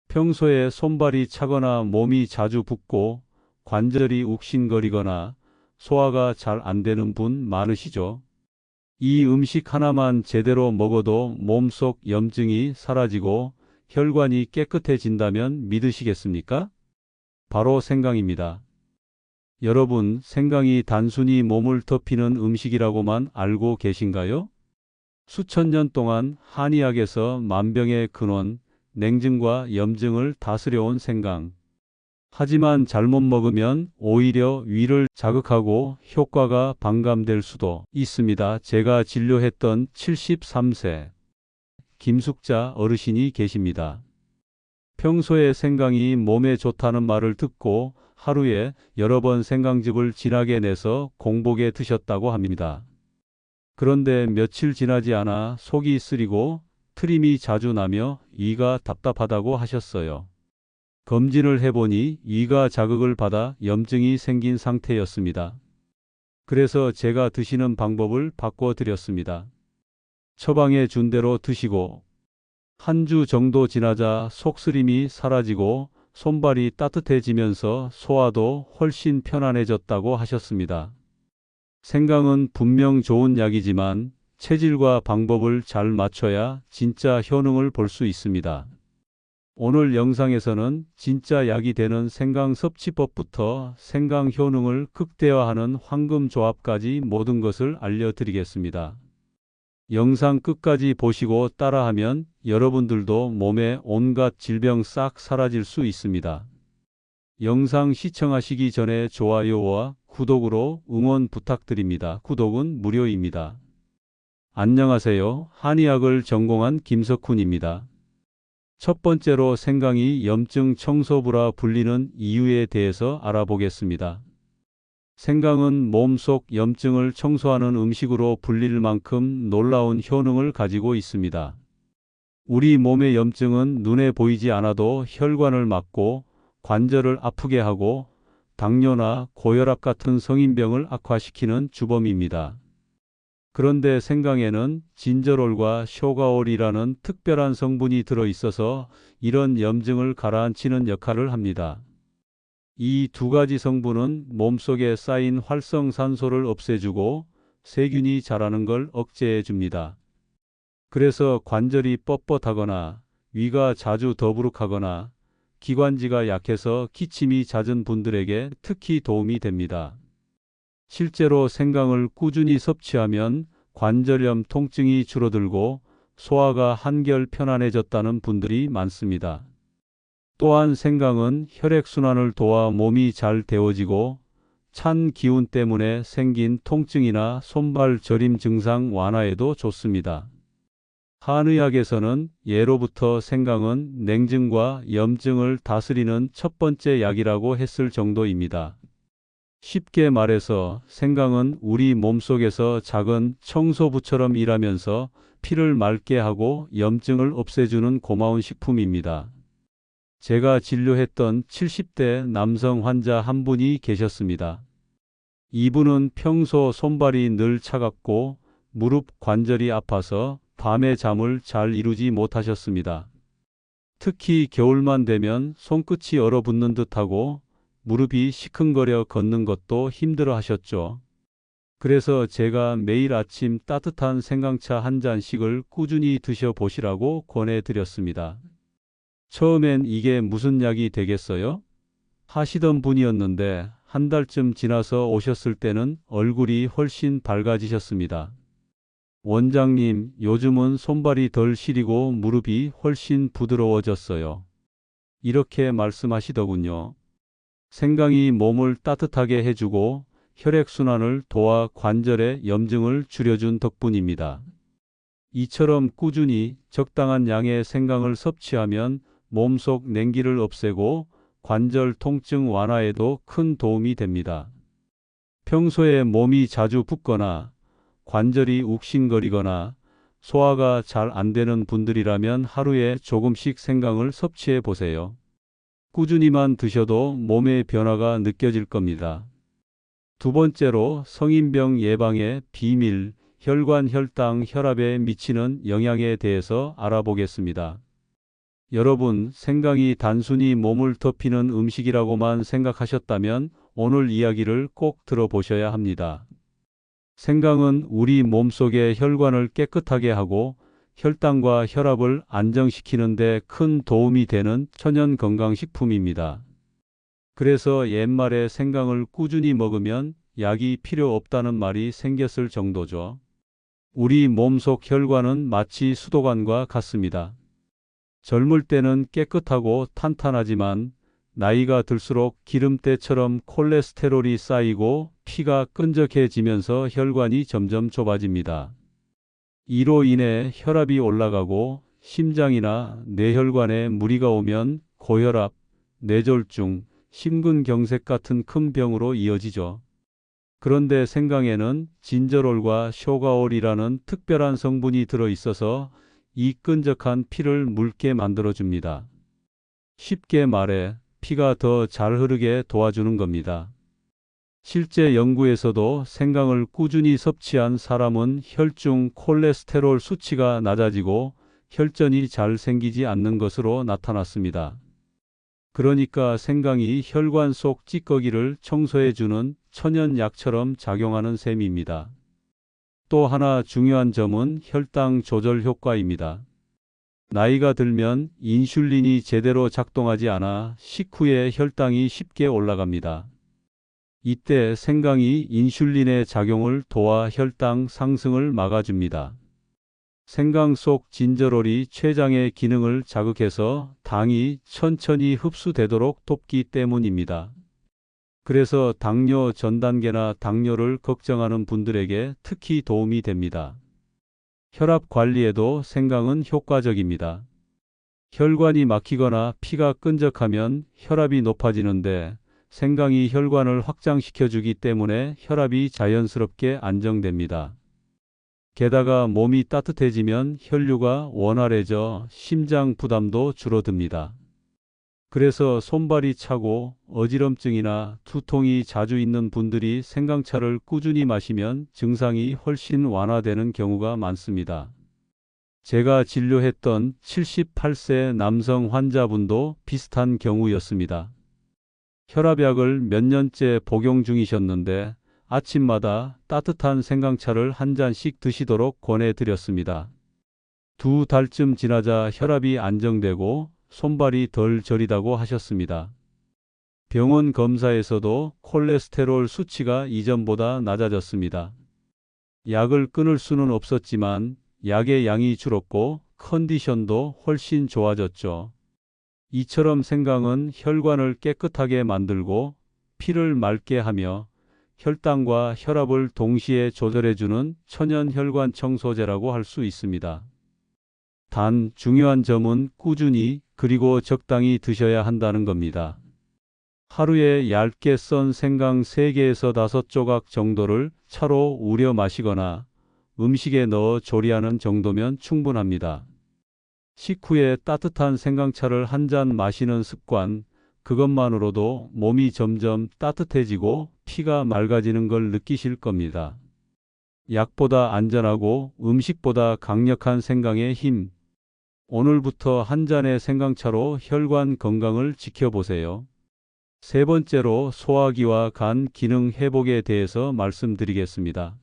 평소에 손발이 차거나 몸이 자주 붓고 관절이 욱신거리거나 소화가 잘 안 되는 분 많으시죠? 이 음식 하나만 제대로 먹어도 몸속 염증이 사라지고 혈관이 깨끗해진다면 믿으시겠습니까? 바로 생강입니다. 여러분, 생강이 단순히 몸을 덮이는 음식이라고만 알고 계신가요? 수천 년 동안 한의학에서 만병의 근원, 냉증과 염증을 다스려온 생강. 하지만 잘못 먹으면 오히려 위를 자극하고 효과가 반감될 수도 있습니다. 제가 진료했던 73세 김숙자 어르신이 계십니다. 평소에 생강이 몸에 좋다는 말을 듣고 하루에 여러 번 생강즙을 진하게 내서 공복에 드셨다고 합니다. 그런데 며칠 지나지 않아 속이 쓰리고 트림이 자주 나며 위가 답답하다고 하셨어요. 검진을 해보니 위가 자극을 받아 염증이 생긴 상태였습니다. 그래서 제가 드시는 방법을 바꿔드렸습니다. 처방해 준 대로 드시고 한 주 정도 지나자 속쓰림이 사라지고 손발이 따뜻해지면서 소화도 훨씬 편안해졌다고 하셨습니다. 생강은 분명 좋은 약이지만 체질과 방법을 잘 맞춰야 진짜 효능을 볼 수 있습니다. 오늘 영상에서는 진짜 약이 되는 생강 섭취법부터 생강 효능을 극대화하는 황금 조합까지 모든 것을 알려드리겠습니다. 영상 끝까지 보시고 따라하면 여러분들도 몸에 온갖 질병 싹 사라질 수 있습니다. 영상 시청하시기 전에 좋아요와 구독으로 응원 부탁드립니다. 구독은 무료입니다. 안녕하세요. 한의학을 전공한 김석훈입니다. 첫 번째로 생강이 염증 청소부라 불리는 이유에 대해서 알아보겠습니다. 생강은 몸속 염증을 청소하는 음식으로 불릴 만큼 놀라운 효능을 가지고 있습니다. 우리 몸의 염증은 눈에 보이지 않아도 혈관을 막고 관절을 아프게 하고 당뇨나 고혈압 같은 성인병을 악화시키는 주범입니다. 그런데 생강에는 진저롤과 쇼가올이라는 특별한 성분이 들어있어서 이런 염증을 가라앉히는 역할을 합니다. 이 두 가지 성분은 몸속에 쌓인 활성산소를 없애주고 세균이 자라는 걸 억제해 줍니다. 그래서 관절이 뻣뻣하거나 위가 자주 더부룩하거나 기관지가 약해서 기침이 잦은 분들에게 특히 도움이 됩니다. 실제로 생강을 꾸준히 섭취하면 관절염 통증이 줄어들고 소화가 한결 편안해졌다는 분들이 많습니다. 또한 생강은 혈액순환을 도와 몸이 잘 데워지고 찬 기운 때문에 생긴 통증이나 손발 저림 증상 완화에도 좋습니다. 한의학에서는 예로부터 생강은 냉증과 염증을 다스리는 첫 번째 약이라고 했을 정도입니다. 쉽게 말해서 생강은 우리 몸속에서 작은 청소부처럼 일하면서 피를 맑게 하고 염증을 없애주는 고마운 식품입니다. 제가 진료했던 70대 남성 환자 한 분이 계셨습니다. 이분은 평소 손발이 늘 차갑고 무릎 관절이 아파서 밤에 잠을 잘 이루지 못하셨습니다. 특히 겨울만 되면 손끝이 얼어붙는 듯하고 무릎이 시큰거려 걷는 것도 힘들어 하셨죠. 그래서 제가 매일 아침 따뜻한 생강차 한 잔씩을 꾸준히 드셔보시라고 권해드렸습니다. 처음엔 이게 무슨 약이 되겠어요? 하시던 분이었는데 한 달쯤 지나서 오셨을 때는 얼굴이 훨씬 밝아지셨습니다. 원장님, 요즘은 손발이 덜 시리고 무릎이 훨씬 부드러워졌어요. 이렇게 말씀하시더군요. 생강이 몸을 따뜻하게 해주고 혈액순환을 도와 관절의 염증을 줄여준 덕분입니다. 이처럼 꾸준히 적당한 양의 생강을 섭취하면 몸속 냉기를 없애고 관절 통증 완화에도 큰 도움이 됩니다. 평소에 몸이 자주 붓거나 관절이 욱신거리거나 소화가 잘 안 되는 분들이라면 하루에 조금씩 생강을 섭취해 보세요. 꾸준히만 드셔도 몸의 변화가 느껴질 겁니다. 두 번째로 성인병 예방의 비밀, 혈관, 혈당, 혈압에 미치는 영향에 대해서 알아보겠습니다. 여러분, 생강이 단순히 몸을 덮이는 음식이라고만 생각하셨다면 오늘 이야기를 꼭 들어보셔야 합니다. 생강은 우리 몸속의 혈관을 깨끗하게 하고 혈당과 혈압을 안정시키는 데 큰 도움이 되는 천연 건강식품입니다. 그래서 옛말에 생강을 꾸준히 먹으면 약이 필요 없다는 말이 생겼을 정도죠. 우리 몸속 혈관은 마치 수도관과 같습니다. 젊을 때는 깨끗하고 탄탄하지만 나이가 들수록 기름때처럼 콜레스테롤이 쌓이고 피가 끈적해지면서 혈관이 점점 좁아집니다. 이로 인해 혈압이 올라가고 심장이나 뇌혈관에 무리가 오면 고혈압, 뇌졸중, 심근경색 같은 큰 병으로 이어지죠. 그런데 생강에는 진저롤과 쇼가올이라는 특별한 성분이 들어있어서 이 끈적한 피를 묽게 만들어줍니다. 쉽게 말해 피가 더 잘 흐르게 도와주는 겁니다. 실제 연구에서도 생강을 꾸준히 섭취한 사람은 혈중 콜레스테롤 수치가 낮아지고 혈전이 잘 생기지 않는 것으로 나타났습니다. 그러니까 생강이 혈관 속 찌꺼기를 청소해주는 천연약처럼 작용하는 셈입니다. 또 하나 중요한 점은 혈당 조절 효과입니다. 나이가 들면 인슐린이 제대로 작동하지 않아 식후에 혈당이 쉽게 올라갑니다. 이때 생강이 인슐린의 작용을 도와 혈당 상승을 막아줍니다. 생강 속 진저롤이 췌장의 기능을 자극해서 당이 천천히 흡수되도록 돕기 때문입니다. 그래서 당뇨 전 단계나 당뇨를 걱정하는 분들에게 특히 도움이 됩니다. 혈압 관리에도 생강은 효과적입니다. 혈관이 막히거나 피가 끈적하면 혈압이 높아지는데 생강이 혈관을 확장시켜주기 때문에 혈압이 자연스럽게 안정됩니다. 게다가 몸이 따뜻해지면 혈류가 원활해져 심장 부담도 줄어듭니다. 그래서 손발이 차고 어지럼증이나 두통이 자주 있는 분들이 생강차를 꾸준히 마시면 증상이 훨씬 완화되는 경우가 많습니다. 제가 진료했던 78세 남성 환자분도 비슷한 경우였습니다. 혈압약을 몇 년째 복용 중이셨는데 아침마다 따뜻한 생강차를 한 잔씩 드시도록 권해드렸습니다. 2달쯤 지나자 혈압이 안정되고 손발이 덜 저리다고 하셨습니다. 병원 검사에서도 콜레스테롤 수치가 이전보다 낮아졌습니다. 약을 끊을 수는 없었지만 약의 양이 줄었고 컨디션도 훨씬 좋아졌죠. 이처럼 생강은 혈관을 깨끗하게 만들고 피를 맑게 하며 혈당과 혈압을 동시에 조절해주는 천연 혈관 청소제라고 할 수 있습니다. 단 중요한 점은 꾸준히 그리고 적당히 드셔야 한다는 겁니다. 하루에 얇게 썬 생강 3개에서 5조각 정도를 차로 우려 마시거나 음식에 넣어 조리하는 정도면 충분합니다. 식후에 따뜻한 생강차를 한 잔 마시는 습관, 그것만으로도 몸이 점점 따뜻해지고 피가 맑아지는 걸 느끼실 겁니다. 약보다 안전하고 음식보다 강력한 생강의 힘. 오늘부터 한 잔의 생강차로 혈관 건강을 지켜보세요. 세 번째로 소화기와 간 기능 회복에 대해서 말씀드리겠습니다.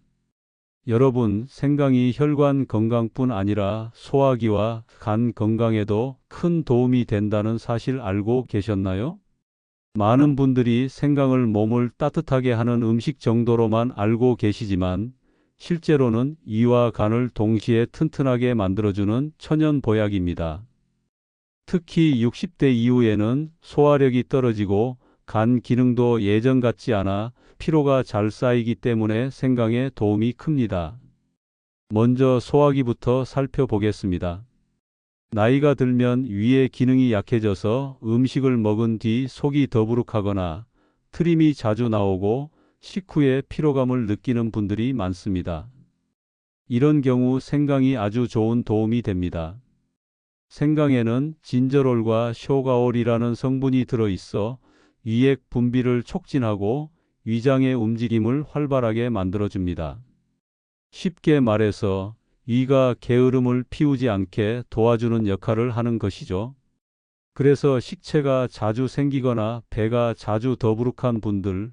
여러분, 생강이 혈관 건강뿐 아니라 소화기와 간 건강에도 큰 도움이 된다는 사실 알고 계셨나요? 많은 분들이 생강을 몸을 따뜻하게 하는 음식 정도로만 알고 계시지만 실제로는 이와 간을 동시에 튼튼하게 만들어주는 천연 보약입니다. 특히 60대 이후에는 소화력이 떨어지고 간 기능도 예전 같지 않아 피로가 잘 쌓이기 때문에 생강에 도움이 큽니다. 먼저 소화기부터 살펴보겠습니다. 나이가 들면 위의 기능이 약해져서 음식을 먹은 뒤 속이 더부룩하거나 트림이 자주 나오고 식후에 피로감을 느끼는 분들이 많습니다. 이런 경우 생강이 아주 좋은 도움이 됩니다. 생강에는 진저롤과 쇼가올이라는 성분이 들어있어 위액 분비를 촉진하고 위장의 움직임을 활발하게 만들어줍니다. 쉽게 말해서 위가 게으름을 피우지 않게 도와주는 역할을 하는 것이죠. 그래서 식체가 자주 생기거나 배가 자주 더부룩한 분들,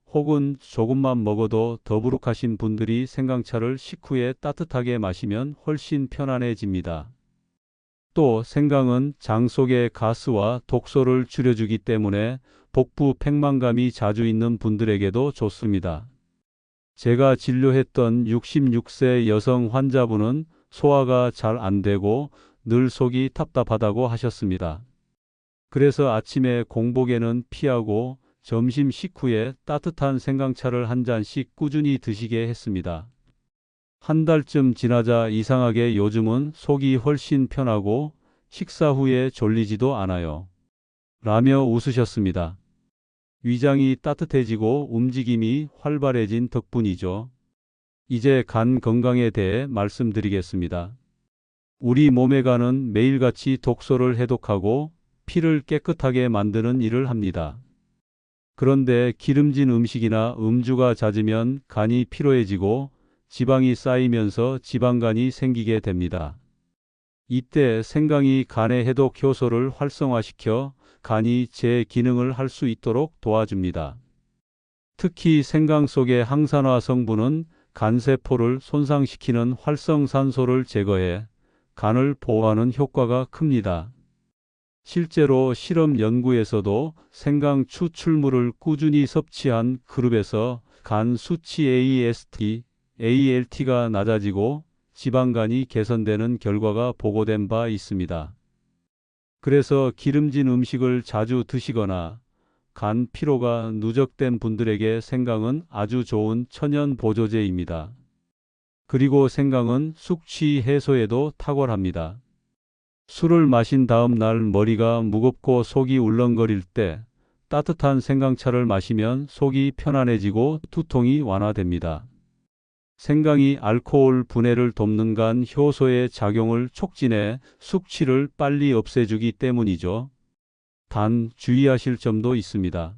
혹은 조금만 먹어도 더부룩하신 분들이 생강차를 식후에 따뜻하게 마시면 훨씬 편안해집니다. 또 생강은 장 속의 가스와 독소를 줄여주기 때문에 복부 팽만감이 자주 있는 분들에게도 좋습니다. 제가 진료했던 66세 여성 환자분은 소화가 잘 안 되고 늘 속이 답답하다고 하셨습니다. 그래서 아침에 공복에는 피하고 점심 식후에 따뜻한 생강차를 한 잔씩 꾸준히 드시게 했습니다. 한 달쯤 지나자 이상하게 요즘은 속이 훨씬 편하고 식사 후에 졸리지도 않아요. 라며 웃으셨습니다. 위장이 따뜻해지고 움직임이 활발해진 덕분이죠. 이제 간 건강에 대해 말씀드리겠습니다. 우리 몸의 간은 매일같이 독소를 해독하고 피를 깨끗하게 만드는 일을 합니다. 그런데 기름진 음식이나 음주가 잦으면 간이 피로해지고 지방이 쌓이면서 지방간이 생기게 됩니다. 이때 생강이 간의 해독 효소를 활성화시켜 간이 제 기능을 할 수 있도록 도와줍니다. 특히 생강 속의 항산화 성분은 간세포를 손상시키는 활성산소를 제거해 간을 보호하는 효과가 큽니다. 실제로 실험 연구에서도 생강 추출물을 꾸준히 섭취한 그룹에서 간 수치 AST, ALT가 낮아지고 지방간이 개선되는 결과가 보고된 바 있습니다. 그래서 기름진 음식을 자주 드시거나 간 피로가 누적된 분들에게 생강은 아주 좋은 천연 보조제입니다. 그리고 생강은 숙취 해소에도 탁월합니다. 술을 마신 다음 날 머리가 무겁고 속이 울렁거릴 때 따뜻한 생강차를 마시면 속이 편안해지고 두통이 완화됩니다. 생강이 알코올 분해를 돕는 간 효소의 작용을 촉진해 숙취를 빨리 없애주기 때문이죠. 단 주의하실 점도 있습니다.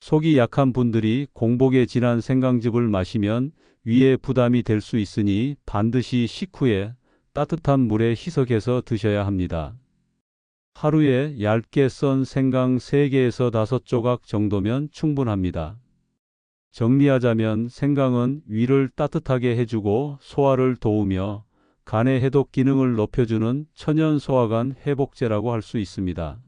속이 약한 분들이 공복에 진한 생강즙을 마시면 위에 부담이 될 수 있으니 반드시 식후에 따뜻한 물에 희석해서 드셔야 합니다. 하루에 얇게 썬 생강 3개에서 5조각 정도면 충분합니다. 정리하자면 생강은 위를 따뜻하게 해주고 소화를 도우며 간의 해독 기능을 높여주는 천연 소화간 회복제라고 할 수 있습니다.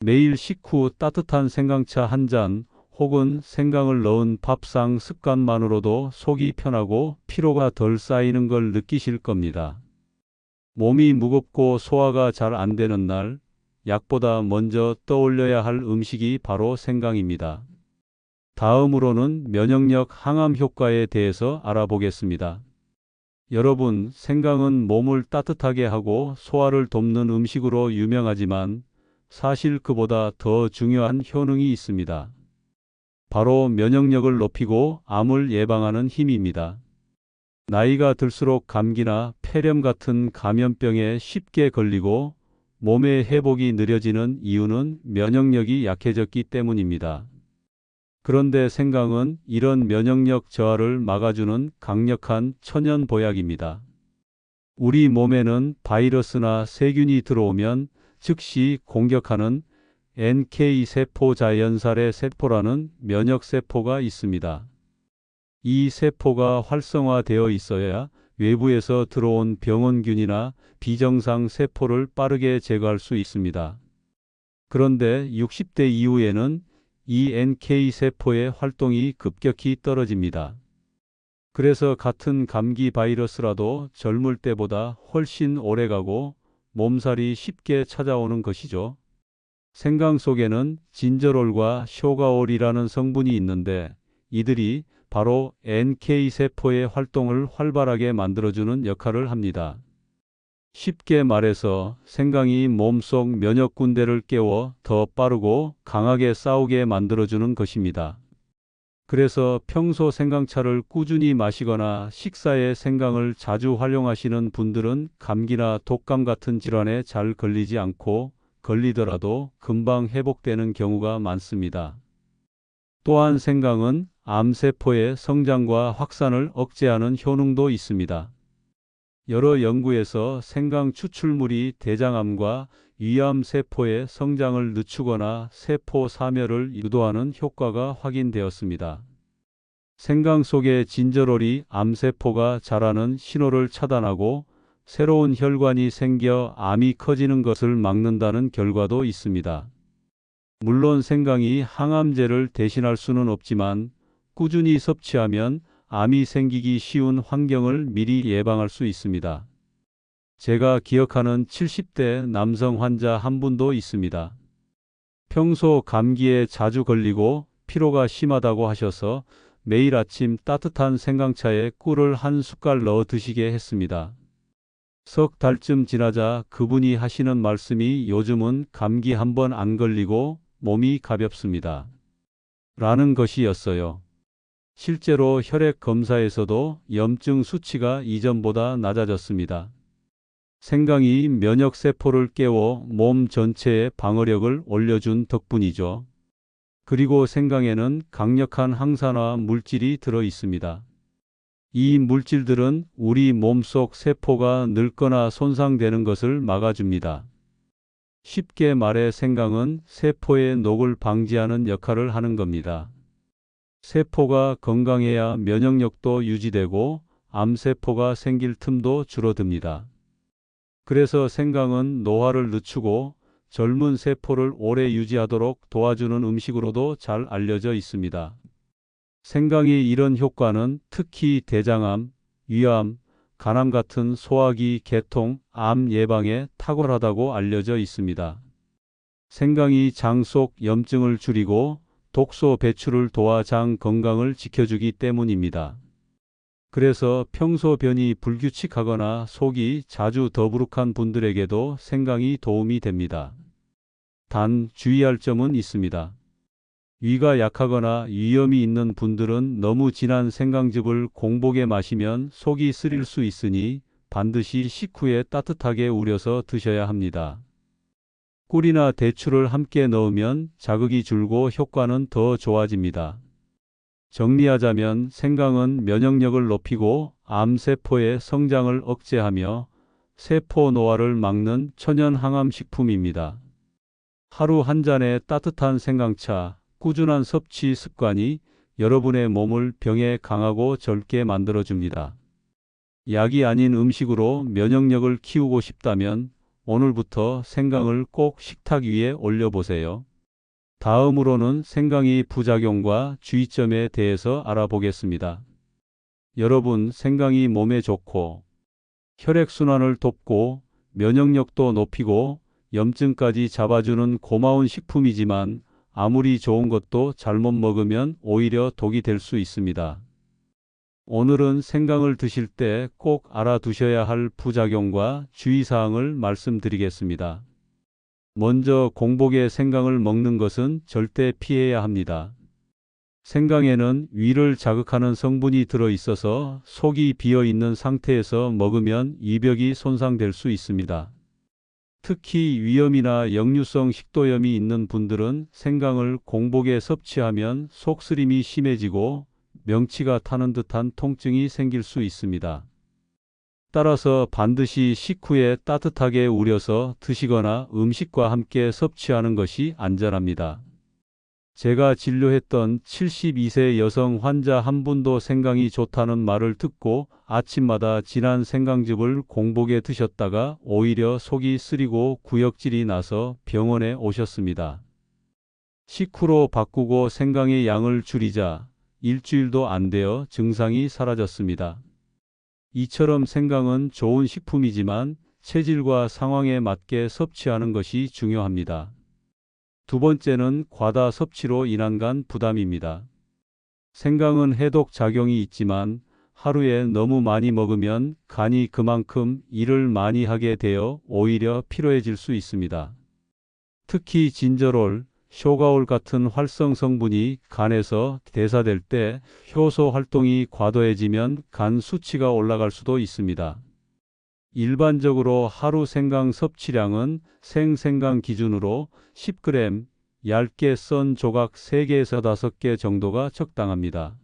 매일 식후 따뜻한 생강차 한 잔 혹은 생강을 넣은 밥상 습관만으로도 속이 편하고 피로가 덜 쌓이는 걸 느끼실 겁니다. 몸이 무겁고 소화가 잘 안 되는 날, 약보다 먼저 떠올려야 할 음식이 바로 생강입니다. 다음으로는 면역력 항암 효과에 대해서 알아보겠습니다. 여러분, 생강은 몸을 따뜻하게 하고 소화를 돕는 음식으로 유명하지만 사실 그보다 더 중요한 효능이 있습니다. 바로 면역력을 높이고 암을 예방하는 힘입니다. 나이가 들수록 감기나 폐렴 같은 감염병에 쉽게 걸리고 몸의 회복이 느려지는 이유는 면역력이 약해졌기 때문입니다. 그런데 생강은 이런 면역력 저하를 막아주는 강력한 천연 보약입니다. 우리 몸에는 바이러스나 세균이 들어오면 즉시 공격하는 NK세포 자연살의 세포라는 면역세포가 있습니다. 이 세포가 활성화되어 있어야 외부에서 들어온 병원균이나 비정상 세포를 빠르게 제거할 수 있습니다. 그런데 60대 이후에는 이 NK세포의 활동이 급격히 떨어집니다. 그래서 같은 감기 바이러스라도 젊을 때보다 훨씬 오래가고 몸살이 쉽게 찾아오는 것이죠. 생강 속에는 진저롤과 쇼가올이라는 성분이 있는데 이들이 바로 NK세포의 활동을 활발하게 만들어주는 역할을 합니다. 쉽게 말해서 생강이 몸속 면역군대를 깨워 더 빠르고 강하게 싸우게 만들어주는 것입니다. 그래서 평소 생강차를 꾸준히 마시거나 식사에 생강을 자주 활용하시는 분들은 감기나 독감 같은 질환에 잘 걸리지 않고 걸리더라도 금방 회복되는 경우가 많습니다. 또한 생강은 암세포의 성장과 확산을 억제하는 효능도 있습니다. 여러 연구에서 생강 추출물이 대장암과 위암 세포의 성장을 늦추거나 세포 사멸을 유도하는 효과가 확인되었습니다. 생강 속의 진저롤이 암세포가 자라는 신호를 차단하고 새로운 혈관이 생겨 암이 커지는 것을 막는다는 결과도 있습니다. 물론 생강이 항암제를 대신할 수는 없지만 꾸준히 섭취하면 암이 생기기 쉬운 환경을 미리 예방할 수 있습니다. 제가 기억하는 70대 남성 환자 한 분도 있습니다. 평소 감기에 자주 걸리고 피로가 심하다고 하셔서 매일 아침 따뜻한 생강차에 꿀을 한 숟갈 넣어 드시게 했습니다. 석 달쯤 지나자 그분이 하시는 말씀이 요즘은 감기 한 번 안 걸리고 몸이 가볍습니다. 라는 것이었어요. 실제로 혈액 검사에서도 염증 수치가 이전보다 낮아졌습니다. 생강이 면역세포를 깨워 몸 전체의 방어력을 올려준 덕분이죠. 그리고 생강에는 강력한 항산화 물질이 들어 있습니다. 이 물질들은 우리 몸속 세포가 늙거나 손상되는 것을 막아줍니다. 쉽게 말해 생강은 세포의 녹을 방지하는 역할을 하는 겁니다. 세포가 건강해야 면역력도 유지되고 암세포가 생길 틈도 줄어듭니다. 그래서 생강은 노화를 늦추고 젊은 세포를 오래 유지하도록 도와주는 음식으로도 잘 알려져 있습니다. 생강의 이런 효과는 특히 대장암, 위암, 간암 같은 소화기 계통 암 예방에 탁월하다고 알려져 있습니다. 생강이 장 속 염증을 줄이고 독소 배출을 도와 장 건강을 지켜주기 때문입니다. 그래서 평소 변이 불규칙하거나 속이 자주 더부룩한 분들에게도 생강이 도움이 됩니다. 단 주의할 점은 있습니다. 위가 약하거나 위염이 있는 분들은 너무 진한 생강즙을 공복에 마시면 속이 쓰릴 수 있으니 반드시 식후에 따뜻하게 우려서 드셔야 합니다. 꿀이나 대추를 함께 넣으면 자극이 줄고 효과는 더 좋아집니다. 정리하자면 생강은 면역력을 높이고 암세포의 성장을 억제하며 세포 노화를 막는 천연 항암 식품입니다. 하루 한 잔의 따뜻한 생강차, 꾸준한 섭취 습관이 여러분의 몸을 병에 강하고 젊게 만들어줍니다. 약이 아닌 음식으로 면역력을 키우고 싶다면 오늘부터 생강을 꼭 식탁 위에 올려보세요. 다음으로는 생강의 부작용과 주의점에 대해서 알아보겠습니다. 여러분, 생강이 몸에 좋고 혈액순환을 돕고 면역력도 높이고 염증까지 잡아주는 고마운 식품이지만 아무리 좋은 것도 잘못 먹으면 오히려 독이 될 수 있습니다. 오늘은 생강을 드실 때 꼭 알아두셔야 할 부작용과 주의사항을 말씀드리겠습니다. 먼저 공복에 생강을 먹는 것은 절대 피해야 합니다. 생강에는 위를 자극하는 성분이 들어 있어서 속이 비어 있는 상태에서 먹으면 이벽이 손상될 수 있습니다. 특히 위염이나 역류성 식도염이 있는 분들은 생강을 공복에 섭취하면 속쓰림이 심해지고 명치가 타는 듯한 통증이 생길 수 있습니다. 따라서 반드시 식후에 따뜻하게 우려서 드시거나 음식과 함께 섭취하는 것이 안전합니다. 제가 진료했던 72세 여성 환자 한 분도 생강이 좋다는 말을 듣고 아침마다 진한 생강즙을 공복에 드셨다가 오히려 속이 쓰리고 구역질이 나서 병원에 오셨습니다. 식후로 바꾸고 생강의 양을 줄이자 일주일도 안 되어 증상이 사라졌습니다. 이처럼 생강은 좋은 식품이지만 체질과 상황에 맞게 섭취하는 것이 중요합니다. 두 번째는 과다 섭취로 인한 간 부담입니다. 생강은 해독 작용이 있지만 하루에 너무 많이 먹으면 간이 그만큼 일을 많이 하게 되어 오히려 피로해질 수 있습니다. 특히 진저롤, 쇼가올 같은 활성 성분이 간에서 대사될 때 효소 활동이 과도해지면 간 수치가 올라갈 수도 있습니다. 일반적으로 하루 생강 섭취량은 생생강 기준으로 10g, 얇게 썬 조각 3개에서 5개 정도가 적당합니다.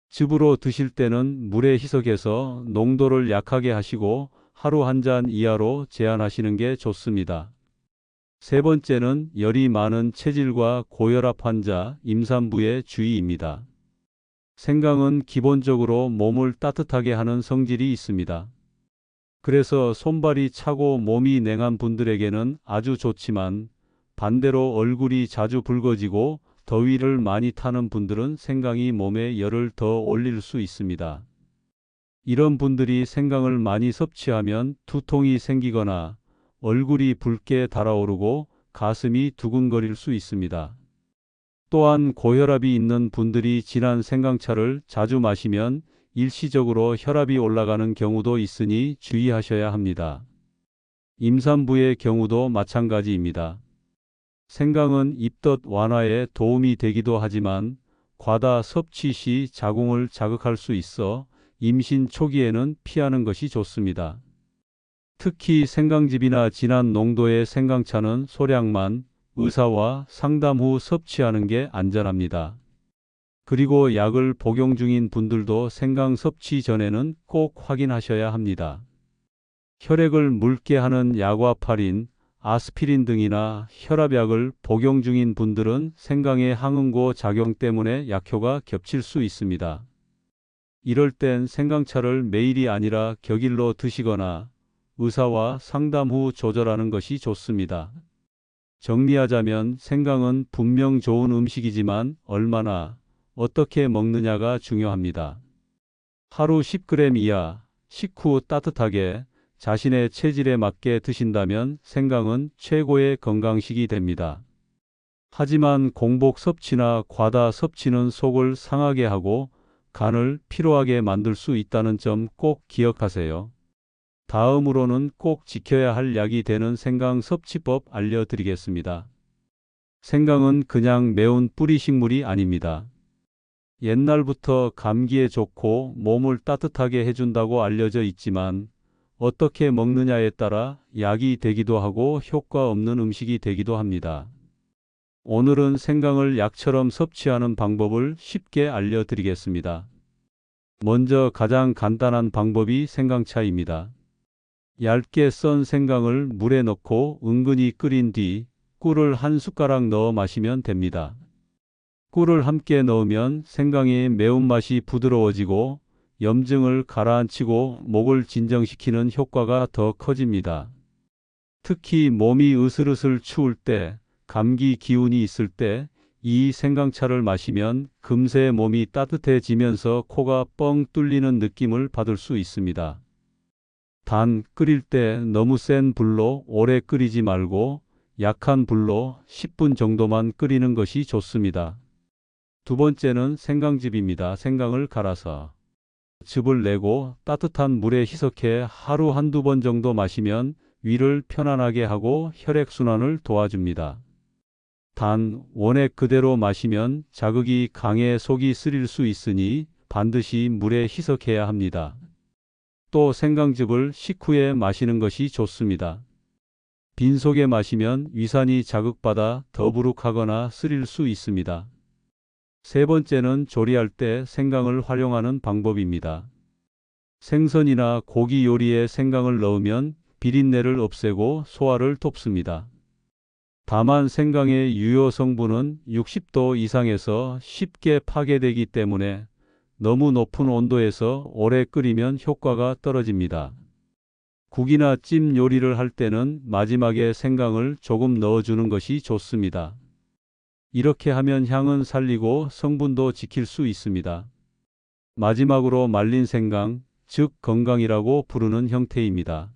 즙으로 드실 때는 물에 희석해서 농도를 약하게 하시고 하루 한 잔 이하로 제한하시는 게 좋습니다. 세 번째는 열이 많은 체질과 고혈압 환자, 임산부의 주의입니다. 생강은 기본적으로 몸을 따뜻하게 하는 성질이 있습니다. 그래서 손발이 차고 몸이 냉한 분들에게는 아주 좋지만 반대로 얼굴이 자주 붉어지고 더위를 많이 타는 분들은 생강이 몸에 열을 더 올릴 수 있습니다. 이런 분들이 생강을 많이 섭취하면 두통이 생기거나 얼굴이 붉게 달아오르고 가슴이 두근거릴 수 있습니다. 또한 고혈압이 있는 분들이 진한 생강차를 자주 마시면 일시적으로 혈압이 올라가는 경우도 있으니 주의하셔야 합니다. 임산부의 경우도 마찬가지입니다. 생강은 입덧 완화에 도움이 되기도 하지만 과다 섭취 시 자궁을 자극할 수 있어 임신 초기에는 피하는 것이 좋습니다. 특히 생강즙이나 진한 농도의 생강차는 소량만 의사와 상담 후 섭취하는 게 안전합니다. 그리고 약을 복용 중인 분들도 생강 섭취 전에는 꼭 확인하셔야 합니다. 혈액을 묽게 하는 약화팔인, 아스피린 등이나 혈압약을 복용 중인 분들은 생강의 항응고 작용 때문에 약효가 겹칠 수 있습니다. 이럴 땐 생강차를 매일이 아니라 격일로 드시거나 의사와 상담 후 조절하는 것이 좋습니다. 정리하자면 생강은 분명 좋은 음식이지만 얼마나 어떻게 먹느냐가 중요합니다. 하루 10g 이하, 식후 따뜻하게 자신의 체질에 맞게 드신다면 생강은 최고의 건강식이 됩니다. 하지만 공복 섭취나 과다 섭취는 속을 상하게 하고 간을 피로하게 만들 수 있다는 점 꼭 기억하세요. 다음으로는 꼭 지켜야 할 약이 되는 생강 섭취법 알려드리겠습니다. 생강은 그냥 매운 뿌리 식물이 아닙니다. 옛날부터 감기에 좋고 몸을 따뜻하게 해준다고 알려져 있지만 어떻게 먹느냐에 따라 약이 되기도 하고 효과 없는 음식이 되기도 합니다. 오늘은 생강을 약처럼 섭취하는 방법을 쉽게 알려드리겠습니다. 먼저 가장 간단한 방법이 생강차입니다. 얇게 썬 생강을 물에 넣고 은근히 끓인 뒤 꿀을 한 숟가락 넣어 마시면 됩니다. 꿀을 함께 넣으면 생강의 매운맛이 부드러워지고 염증을 가라앉히고 목을 진정시키는 효과가 더 커집니다. 특히 몸이 으슬으슬 추울 때, 감기 기운이 있을 때 이 생강차를 마시면 금세 몸이 따뜻해지면서 코가 뻥 뚫리는 느낌을 받을 수 있습니다. 단, 끓일 때 너무 센 불로 오래 끓이지 말고 약한 불로 10분 정도만 끓이는 것이 좋습니다. 두 번째는 생강즙입니다. 생강을 갈아서 즙을 내고 따뜻한 물에 희석해 하루 한두 번 정도 마시면 위를 편안하게 하고 혈액순환을 도와줍니다. 단, 원액 그대로 마시면 자극이 강해 속이 쓰릴 수 있으니 반드시 물에 희석해야 합니다. 또 생강즙을 식후에 마시는 것이 좋습니다. 빈속에 마시면 위산이 자극받아 더부룩하거나 쓰릴 수 있습니다. 세 번째는 조리할 때 생강을 활용하는 방법입니다. 생선이나 고기 요리에 생강을 넣으면 비린내를 없애고 소화를 돕습니다. 다만 생강의 유효 성분은 60도 이상에서 쉽게 파괴되기 때문에 너무 높은 온도에서 오래 끓이면 효과가 떨어집니다. 국이나 찜 요리를 할 때는 마지막에 생강을 조금 넣어주는 것이 좋습니다. 이렇게 하면 향은 살리고 성분도 지킬 수 있습니다. 마지막으로 말린 생강, 즉 건강이라고 부르는 형태입니다.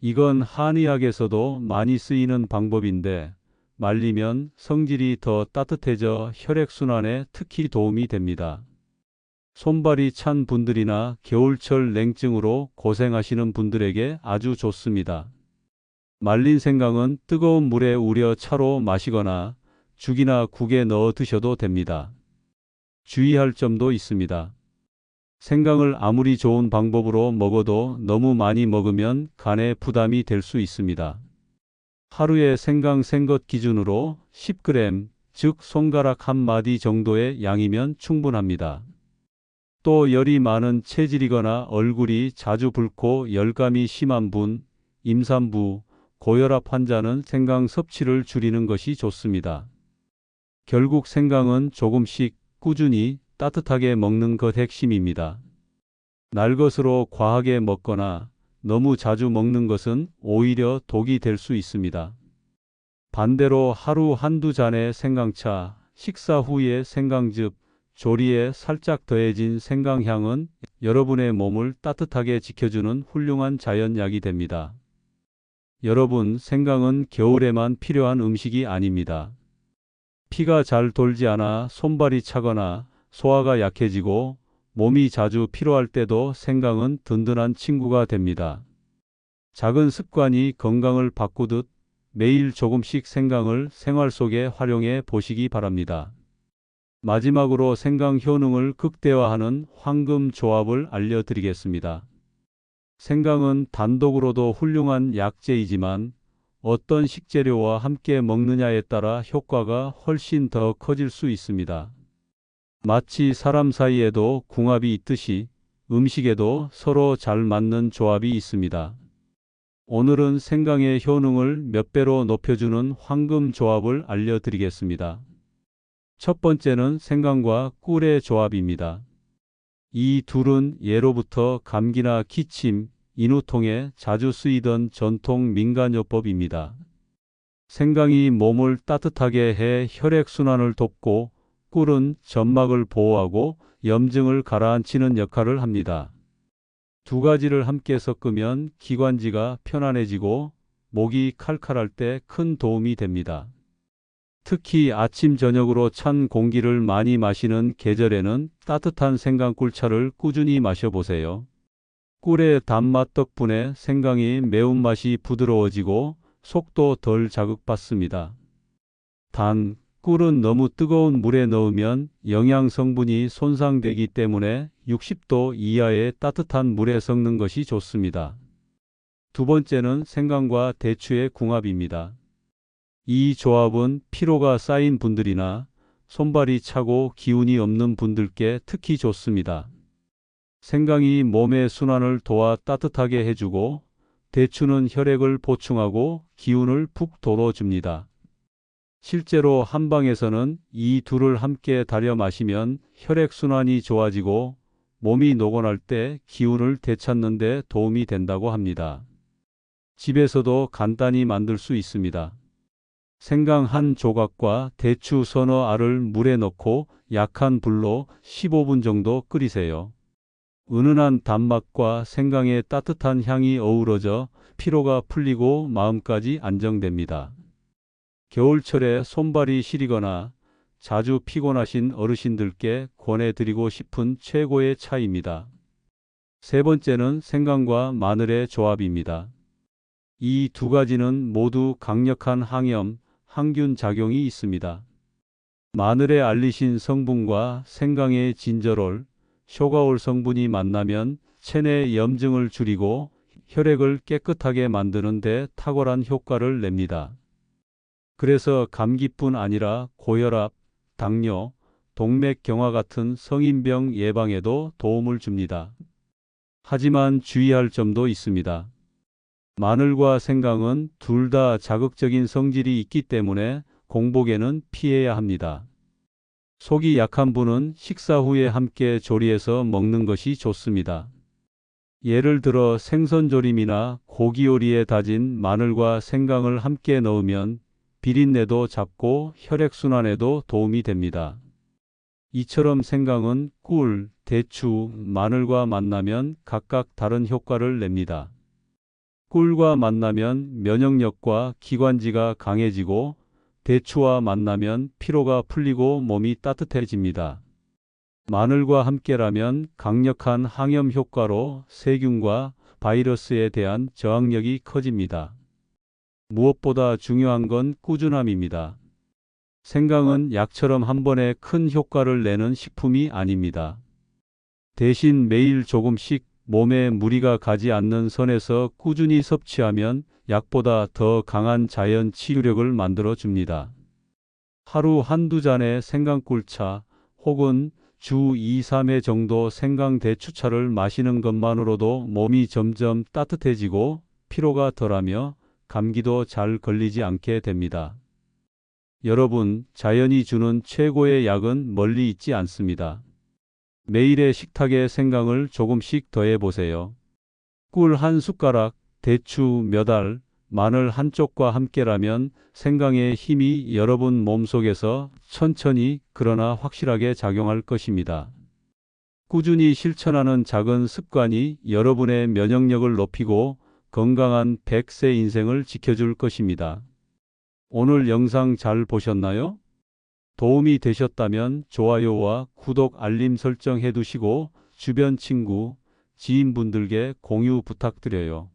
이건 한의학에서도 많이 쓰이는 방법인데 말리면 성질이 더 따뜻해져 혈액순환에 특히 도움이 됩니다. 손발이 찬 분들이나 겨울철 냉증으로 고생하시는 분들에게 아주 좋습니다. 말린 생강은 뜨거운 물에 우려 차로 마시거나 죽이나 국에 넣어 드셔도 됩니다. 주의할 점도 있습니다. 생강을 아무리 좋은 방법으로 먹어도 너무 많이 먹으면 간에 부담이 될 수 있습니다. 하루에 생강 생것 기준으로 10g, 즉 손가락 한 마디 정도의 양이면 충분합니다. 또 열이 많은 체질이거나 얼굴이 자주 붉고 열감이 심한 분, 임산부, 고혈압 환자는 생강 섭취를 줄이는 것이 좋습니다. 결국 생강은 조금씩 꾸준히 따뜻하게 먹는 것 핵심입니다. 날 것으로 과하게 먹거나 너무 자주 먹는 것은 오히려 독이 될 수 있습니다. 반대로 하루 한두 잔의 생강차, 식사 후에 생강즙, 조리에 살짝 더해진 생강향은 여러분의 몸을 따뜻하게 지켜주는 훌륭한 자연약이 됩니다. 여러분, 생강은 겨울에만 필요한 음식이 아닙니다. 피가 잘 돌지 않아 손발이 차거나 소화가 약해지고 몸이 자주 피로할 때도 생강은 든든한 친구가 됩니다. 작은 습관이 건강을 바꾸듯 매일 조금씩 생강을 생활 속에 활용해 보시기 바랍니다. 마지막으로 생강 효능을 극대화하는 황금 조합을 알려드리겠습니다. 생강은 단독으로도 훌륭한 약재이지만 어떤 식재료와 함께 먹느냐에 따라 효과가 훨씬 더 커질 수 있습니다. 마치 사람 사이에도 궁합이 있듯이 음식에도 서로 잘 맞는 조합이 있습니다. 오늘은 생강의 효능을 몇 배로 높여주는 황금 조합을 알려드리겠습니다. 첫 번째는 생강과 꿀의 조합입니다. 이 둘은 예로부터 감기나 기침, 인후통에 자주 쓰이던 전통 민간요법입니다. 생강이 몸을 따뜻하게 해 혈액순환을 돕고 꿀은 점막을 보호하고 염증을 가라앉히는 역할을 합니다. 두 가지를 함께 섞으면 기관지가 편안해지고 목이 칼칼할 때 큰 도움이 됩니다. 특히 아침 저녁으로 찬 공기를 많이 마시는 계절에는 따뜻한 생강꿀차를 꾸준히 마셔보세요. 꿀의 단맛 덕분에 생강이 매운맛이 부드러워지고 속도 덜 자극받습니다. 단, 꿀은 너무 뜨거운 물에 넣으면 영양 성분이 손상되기 때문에 60도 이하의 따뜻한 물에 섞는 것이 좋습니다. 두 번째는 생강과 대추의 궁합입니다. 이 조합은 피로가 쌓인 분들이나 손발이 차고 기운이 없는 분들께 특히 좋습니다. 생강이 몸의 순환을 도와 따뜻하게 해주고 대추는 혈액을 보충하고 기운을 푹 돋워줍니다. 실제로 한방에서는 이 둘을 함께 달여 마시면 혈액순환이 좋아지고 몸이 노곤할 때 기운을 되찾는 데 도움이 된다고 합니다. 집에서도 간단히 만들 수 있습니다. 생강 한 조각과 대추 서너 알을 물에 넣고 약한 불로 15분 정도 끓이세요. 은은한 단맛과 생강의 따뜻한 향이 어우러져 피로가 풀리고 마음까지 안정됩니다. 겨울철에 손발이 시리거나 자주 피곤하신 어르신들께 권해드리고 싶은 최고의 차입니다. 세 번째는 생강과 마늘의 조합입니다. 이 두 가지는 모두 강력한 항염, 항균 작용이 있습니다. 마늘의 알리신 성분과 생강의 진저롤, 쇼가올 성분이 만나면 체내 염증을 줄이고 혈액을 깨끗하게 만드는 데 탁월한 효과를 냅니다. 그래서 감기뿐 아니라 고혈압, 당뇨, 동맥경화 같은 성인병 예방에도 도움을 줍니다. 하지만 주의할 점도 있습니다. 마늘과 생강은 둘 다 자극적인 성질이 있기 때문에 공복에는 피해야 합니다. 속이 약한 분은 식사 후에 함께 조리해서 먹는 것이 좋습니다. 예를 들어 생선조림이나 고기 요리에 다진 마늘과 생강을 함께 넣으면 비린내도 잡고 혈액순환에도 도움이 됩니다. 이처럼 생강은 꿀, 대추, 마늘과 만나면 각각 다른 효과를 냅니다. 꿀과 만나면 면역력과 기관지가 강해지고 대추와 만나면 피로가 풀리고 몸이 따뜻해집니다. 마늘과 함께라면 강력한 항염 효과로 세균과 바이러스에 대한 저항력이 커집니다. 무엇보다 중요한 건 꾸준함입니다. 생강은 약처럼 한 번에 큰 효과를 내는 식품이 아닙니다. 대신 매일 조금씩 몸에 무리가 가지 않는 선에서 꾸준히 섭취하면 약보다 더 강한 자연 치유력을 만들어 줍니다. 하루 한두 잔의 생강꿀차 혹은 주 2, 3회 정도 생강대추차를 마시는 것만으로도 몸이 점점 따뜻해지고 피로가 덜하며 감기도 잘 걸리지 않게 됩니다. 여러분, 자연이 주는 최고의 약은 멀리 있지 않습니다. 매일의 식탁에 생강을 조금씩 더해 보세요. 꿀 한 숟가락, 대추 몇 알, 마늘 한 쪽과 함께라면 생강의 힘이 여러분 몸속에서 천천히 그러나 확실하게 작용할 것입니다. 꾸준히 실천하는 작은 습관이 여러분의 면역력을 높이고 건강한 100세 인생을 지켜줄 것입니다. 오늘 영상 잘 보셨나요? 도움이 되셨다면 좋아요와 구독 알림 설정해 두시고 주변 친구, 지인분들께 공유 부탁드려요.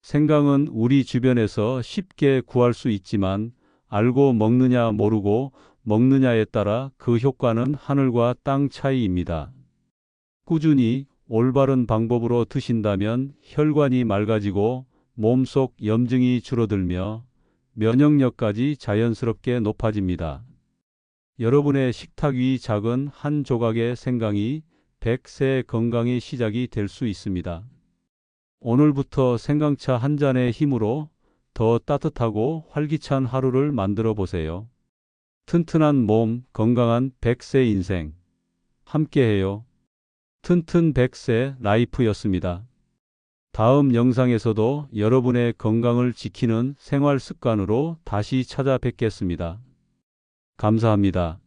생강은 우리 주변에서 쉽게 구할 수 있지만 알고 먹느냐 모르고 먹느냐에 따라 그 효과는 하늘과 땅 차이입니다. 꾸준히 올바른 방법으로 드신다면 혈관이 맑아지고 몸속 염증이 줄어들며 면역력까지 자연스럽게 높아집니다. 여러분의 식탁 위 작은 한 조각의 생강이 100세의 건강의 시작이 될 수 있습니다. 오늘부터 생강차 한 잔의 힘으로 더 따뜻하고 활기찬 하루를 만들어 보세요. 튼튼한 몸, 건강한 100세 인생. 함께해요. 튼튼 100세 라이프였습니다. 다음 영상에서도 여러분의 건강을 지키는 생활 습관으로 다시 찾아뵙겠습니다. 감사합니다.